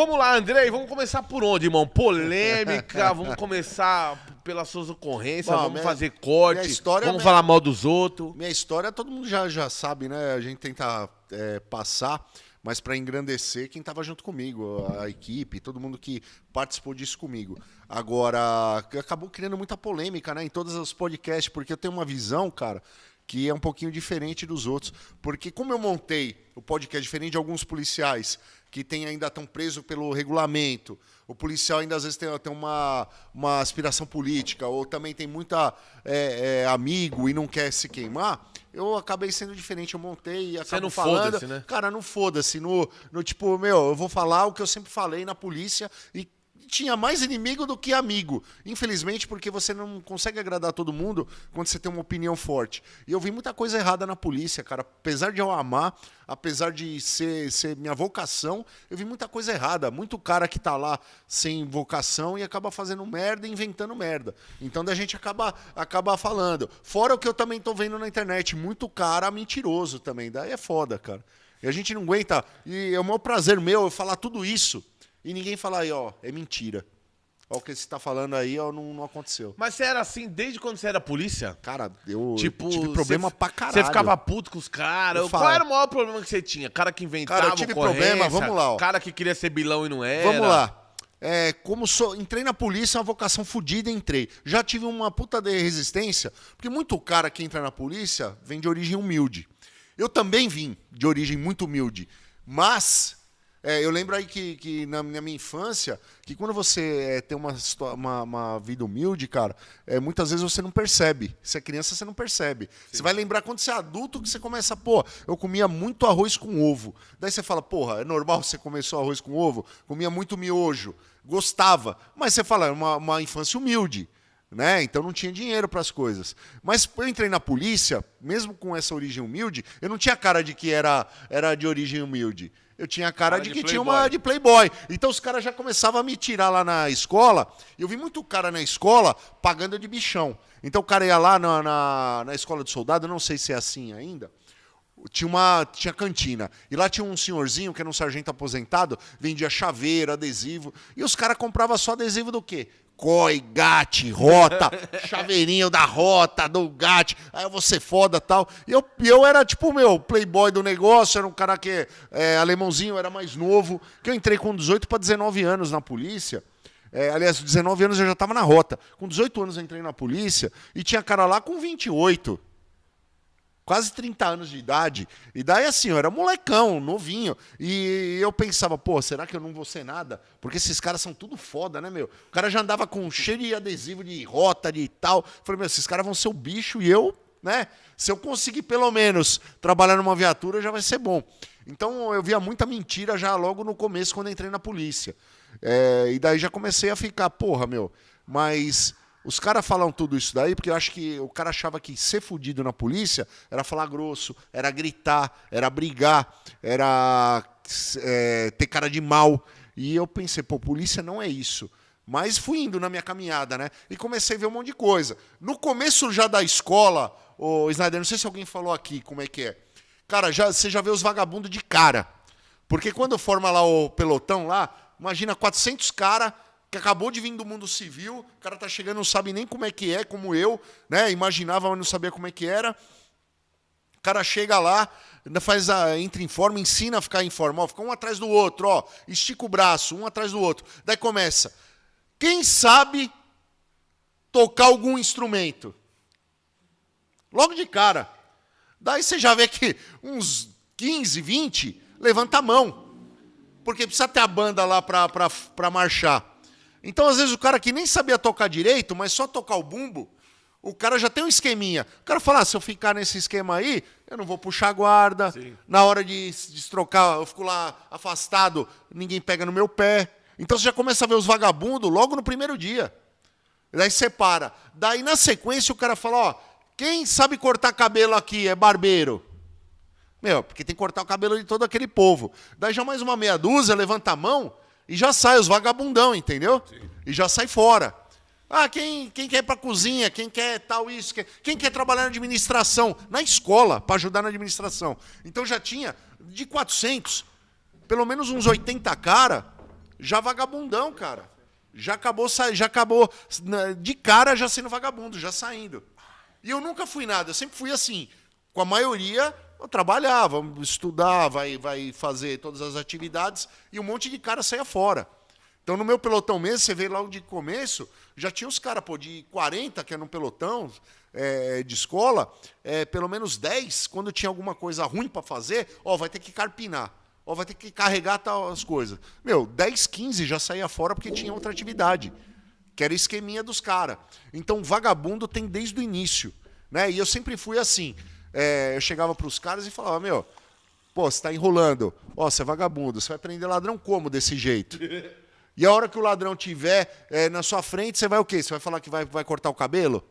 vamos lá, Andrei. Vamos começar por onde, irmão? Polêmica, vamos começar pelas suas ocorrências, vamos fazer corte, vamos falar mal dos outros. Minha história todo mundo já sabe, né? A gente tenta passar, mas para engrandecer quem estava junto comigo, a equipe, todo mundo que participou disso comigo. Agora, acabou criando muita polêmica, né? Em todos os podcasts, porque eu tenho uma visão, cara, que é um pouquinho diferente dos outros. Porque como eu montei o podcast diferente de alguns policiais que ainda estão presos pelo regulamento, o policial ainda às vezes tem uma aspiração política, ou também tem muita amigo e não quer se queimar, eu acabei sendo diferente. Eu montei e acabo falando. Foda-se, né? Cara, não foda-se. No tipo, eu vou falar o que eu sempre falei na polícia e tinha mais inimigo do que amigo. Infelizmente, porque você não consegue agradar todo mundo quando você tem uma opinião forte. E eu vi muita coisa errada na polícia, cara. Apesar de eu amar, apesar de ser minha vocação, eu vi muita coisa errada. Muito cara que tá lá sem vocação e acaba fazendo merda e inventando merda. Então a gente acaba falando. Fora o que eu também tô vendo na internet. Muito cara mentiroso também. Daí é foda, cara. E a gente não aguenta. E é o maior prazer meu eu falar tudo isso. E ninguém fala aí, ó, é mentira. Ó, o que você tá falando aí, ó, não aconteceu. Mas você era assim desde quando você era polícia? Cara, eu tive problema pra caralho. Você ficava puto com os caras? Qual era o maior problema que você tinha? Cara que inventava eu tive problema, vamos lá, ó. Cara que queria ser bilão e não era? Vamos lá. Entrei na polícia, uma vocação fodida, entrei. Já tive uma puta de resistência, porque muito cara que entra na polícia vem de origem humilde. Eu também vim de origem muito humilde, mas... eu lembro aí que na minha infância, que quando você tem uma vida humilde, cara, muitas vezes você não percebe. Se é criança, você não percebe. Sim. Você vai lembrar quando você é adulto que você começa, eu comia muito arroz com ovo. Daí você fala, porra, é normal você comer só arroz com ovo? Comia muito miojo, gostava. Mas você fala, é uma infância humilde. Né? Então não tinha dinheiro para as coisas. Mas eu entrei na polícia, mesmo com essa origem humilde, eu não tinha cara de que era de origem humilde. Eu tinha cara de que tinha uma de playboy. Então os caras já começavam a me tirar lá na escola. Eu vi muito cara na escola pagando de bichão. Então o cara ia lá na escola de soldado, eu não sei se é assim ainda, tinha cantina. E lá tinha um senhorzinho, que era um sargento aposentado, vendia chaveiro, adesivo. E os caras compravam só adesivo do quê? COI, GAT, Rota, chaveirinho da Rota, do GAT, aí eu vou ser foda e tal. E eu era tipo playboy do negócio, era um cara que alemãozinho, era mais novo, que eu entrei com 18 para 19 anos na polícia. Aliás, 19 anos eu já estava na Rota. Com 18 anos eu entrei na polícia e tinha cara lá com 28. Quase 30 anos de idade. E daí, assim, eu era molecão, novinho. E eu pensava, será que eu não vou ser nada? Porque esses caras são tudo foda, né, meu? O cara já andava com cheio de adesivo de Rota, de tal. Falei, esses caras vão ser o bicho e eu, né? Se eu conseguir, pelo menos, trabalhar numa viatura, já vai ser bom. Então, eu via muita mentira já logo no começo, quando entrei na polícia. E daí já comecei a ficar, mas... Os caras falam tudo isso daí porque eu acho que o cara achava que ser fudido na polícia era falar grosso, era gritar, era brigar, era ter cara de mal. E eu pensei, polícia não é isso. Mas fui indo na minha caminhada, né? E comecei a ver um monte de coisa. No começo já da escola, Snyder, não sei se alguém falou aqui como é que é. Cara, você já vê os vagabundos de cara. Porque quando forma lá o pelotão lá, imagina 400 caras que acabou de vir do mundo civil, o cara tá chegando, não sabe nem como é que é, como eu, né? Imaginava, mas não sabia como é que era. O cara chega lá, entra em forma, ensina a ficar em forma, fica um atrás do outro, estica o braço, um atrás do outro. Daí começa. Quem sabe tocar algum instrumento? Logo de cara. Daí você já vê que uns 15, 20, levanta a mão. Porque precisa ter a banda lá pra marchar. Então, às vezes, o cara que nem sabia tocar direito, mas só tocar o bumbo, o cara já tem um esqueminha. O cara fala, se eu ficar nesse esquema aí, eu não vou puxar a guarda. Sim. Na hora de destrocar, eu fico lá afastado, ninguém pega no meu pé. Então, você já começa a ver os vagabundos logo no primeiro dia. Daí separa. Daí, na sequência, o cara fala, quem sabe cortar cabelo aqui é barbeiro? Porque tem que cortar o cabelo de todo aquele povo. Daí já mais uma meia dúzia, levanta a mão e já sai os vagabundão, entendeu? Sim. E já sai fora. Quem quer ir pra cozinha, quem quer tal isso, quem quer trabalhar na administração, na escola, para ajudar na administração. Então já tinha de 400, pelo menos uns 80 cara já vagabundão, cara. Já acabou de cara já sendo vagabundo, já saindo. E eu nunca fui nada, eu sempre fui assim. Com a maioria, eu trabalhava, estudava, vai fazer todas as atividades e um monte de cara saía fora. Então, no meu pelotão mesmo, você vê logo de começo, já tinha os caras, de 40, que era um pelotão de escola, pelo menos 10, quando tinha alguma coisa ruim para fazer, vai ter que carpinar, vai ter que carregar as coisas. 10, 15 já saía fora porque tinha outra atividade, que era esqueminha dos caras. Então, vagabundo tem desde o início, né? E eu sempre fui assim, eu chegava para os caras e falava, pô, você tá enrolando, você é vagabundo, você vai prender ladrão como desse jeito? E a hora que o ladrão tiver na sua frente, você vai o quê? Você vai falar que vai cortar o cabelo?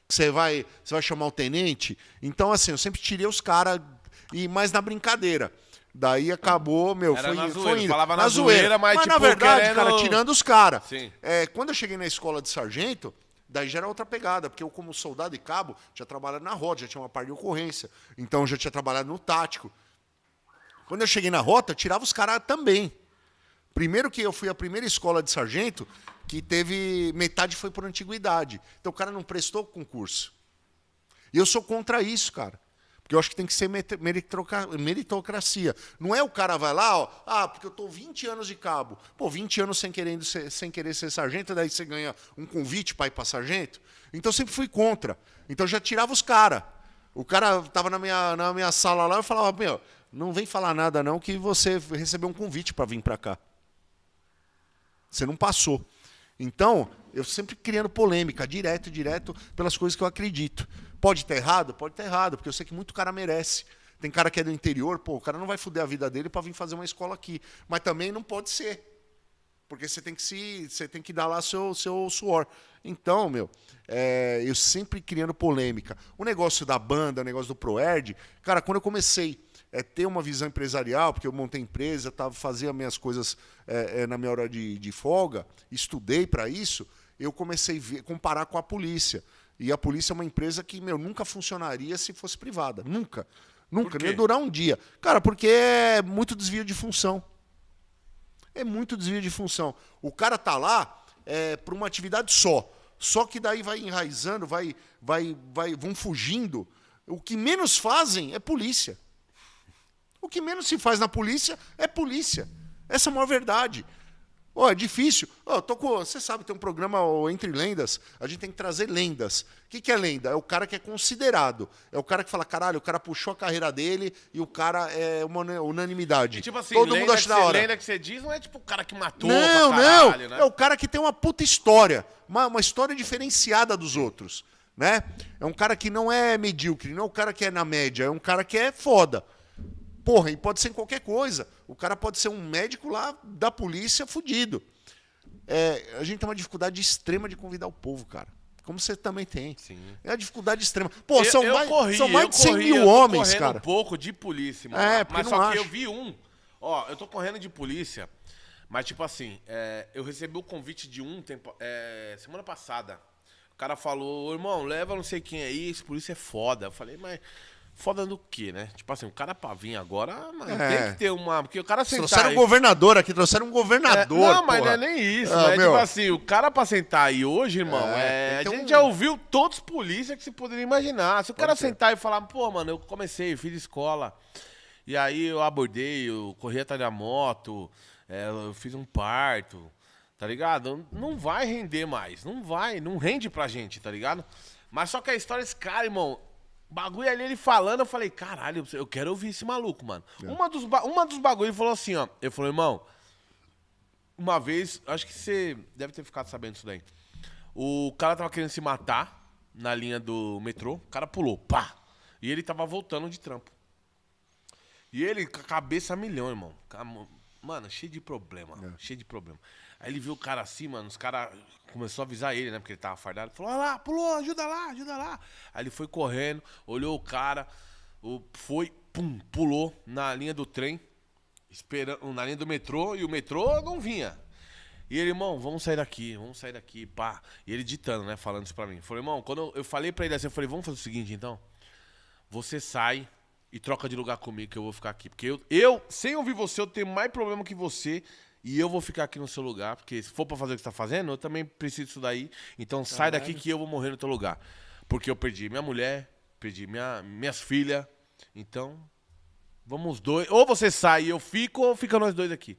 Você vai chamar o tenente? Então, assim, eu sempre tirei os caras, mas na brincadeira. Daí acabou, foi indo. Falava na zoeira, mas tipo, na verdade, cara, tirando os caras. Sim. Quando eu cheguei na escola de sargento, daí já era outra pegada, porque eu, como soldado e cabo, tinha trabalhado na rota, já tinha uma parte de ocorrência. Então, eu já tinha trabalhado no tático. Quando eu cheguei na rota, eu tirava os caras também. Primeiro que eu fui a primeira escola de sargento que teve... Metade foi por antiguidade. Então o cara não prestou concurso. E eu sou contra isso, cara. Porque eu acho que tem que ser meritocracia. Não é o cara vai lá, porque eu tô 20 anos de cabo. Pô, 20 anos sem querer ser sargento, daí você ganha um convite para ir para sargento. Então eu sempre fui contra. Então eu já tirava os caras. O cara tava na minha sala lá, eu falava, não vem falar nada não, que você recebeu um convite para vir para cá. Você não passou. Então, eu sempre criando polêmica, direto, pelas coisas que eu acredito. Pode estar errado? Pode estar errado, porque eu sei que muito cara merece. Tem cara que é do interior, o cara não vai foder a vida dele para vir fazer uma escola aqui. Mas também não pode ser. Porque você tem que dar lá seu suor. Então, eu sempre criando polêmica. O negócio da banda, o negócio do Proerd, cara, quando eu comecei ter uma visão empresarial, porque eu montei empresa, fazia minhas coisas na minha hora de folga, estudei para isso, eu comecei a comparar com a polícia. E a polícia é uma empresa que, nunca funcionaria se fosse privada. Nunca. Nunca. Não ia durar um dia. Cara, porque é muito desvio de função. É muito desvio de função. O cara tá lá para uma atividade só. Só que daí vai enraizando, vão fugindo. O que menos fazem é polícia. O que menos se faz na polícia é polícia. Essa é a maior verdade. É difícil. Você sabe, tem um programa Entre Lendas, a gente tem que trazer lendas. O que é lenda? É o cara que é considerado. É o cara que fala, caralho, o cara puxou a carreira dele e o cara é uma unanimidade. E, tipo assim, todo mundo acha da hora. Lenda que você diz não é tipo o cara que matou não. Né? É o cara que tem uma puta história. Uma história diferenciada dos outros. Né? É um cara que não é medíocre, não é um cara que é na média, é um cara que é foda. Porra, e pode ser em qualquer coisa. O cara pode ser um médico lá da polícia fudido. A gente tem uma dificuldade extrema de convidar o povo, cara. Como você também tem. Sim. É uma dificuldade extrema. Pô, são mais de 100 mil homens, cara. Um pouco de polícia, mano. Mas só que eu vi eu tô correndo de polícia, mas tipo assim, eu recebi o convite de semana passada. O cara falou, irmão, leva não sei quem aí, esse polícia é foda. Eu falei, mas... Foda do quê, né? Tipo assim, o cara pra vir agora, tem que ter uma... Porque o cara sentar trouxeram um governador aqui, trouxeram um governador, não, mas não é nem isso, né? Tipo assim, o cara pra sentar aí hoje, irmão, a gente já ouviu todos os polícias que se poderia imaginar. Se o cara sentar e falar, pô, mano, eu comecei, fiz escola, e aí eu abordei, eu corri atrás da moto, eu fiz um parto, tá ligado? Não vai render mais, não rende pra gente, tá ligado? Mas só que a história desse cara, irmão... Bagulho ali, ele falando, eu falei, caralho, eu quero ouvir esse maluco, mano. Uma dos bagulhos, ele falou assim, ó. Ele falou, irmão, uma vez, acho que você deve ter ficado sabendo disso daí. O cara tava querendo se matar na linha do metrô, o cara pulou, pá. E ele tava voltando de trampo. E ele com a cabeça a milhão, irmão. Mano, cheio de problema, cheio de problema. Aí ele viu o cara assim, mano, os caras começou a avisar ele, né, porque ele tava fardado. Falou, olha lá, pulou, ajuda lá. Aí ele foi correndo, olhou o cara, pulou na linha do trem, esperando, na linha do metrô, e o metrô não vinha. E ele, irmão, vamos sair daqui, pá. E ele ditando, né, falando isso pra mim. Falei, irmão, quando eu falei pra ele assim, eu falei, vamos fazer o seguinte, então. Você sai e troca de lugar comigo, que eu vou ficar aqui. Porque eu sem ouvir você, eu tenho mais problema que você. e eu vou ficar aqui no seu lugar, porque se for pra fazer o que você tá fazendo, eu também preciso disso daí. Então sai daqui que eu vou morrer no teu lugar. Porque eu perdi minha mulher, perdi minhas filhas. Então, vamos os dois. Ou você sai e eu fico, ou fica nós dois aqui.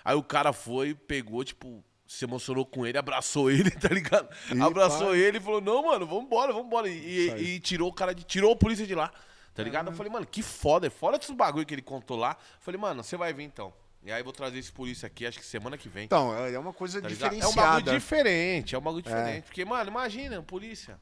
Aí o cara foi, pegou, tipo, se emocionou com ele, abraçou ele, tá ligado? Abraçou ele e falou, não, mano, vambora. E tirou o cara, tirou a polícia de lá, tá ligado? Eu falei, mano, que foda, fora desses bagulho que ele contou lá. Eu falei, mano, você vai vir então. E aí eu vou trazer esse polícia aqui, acho que semana que vem. Então, é uma coisa tá diferenciada. É um bagulho diferente, Porque, mano, imagina, polícia.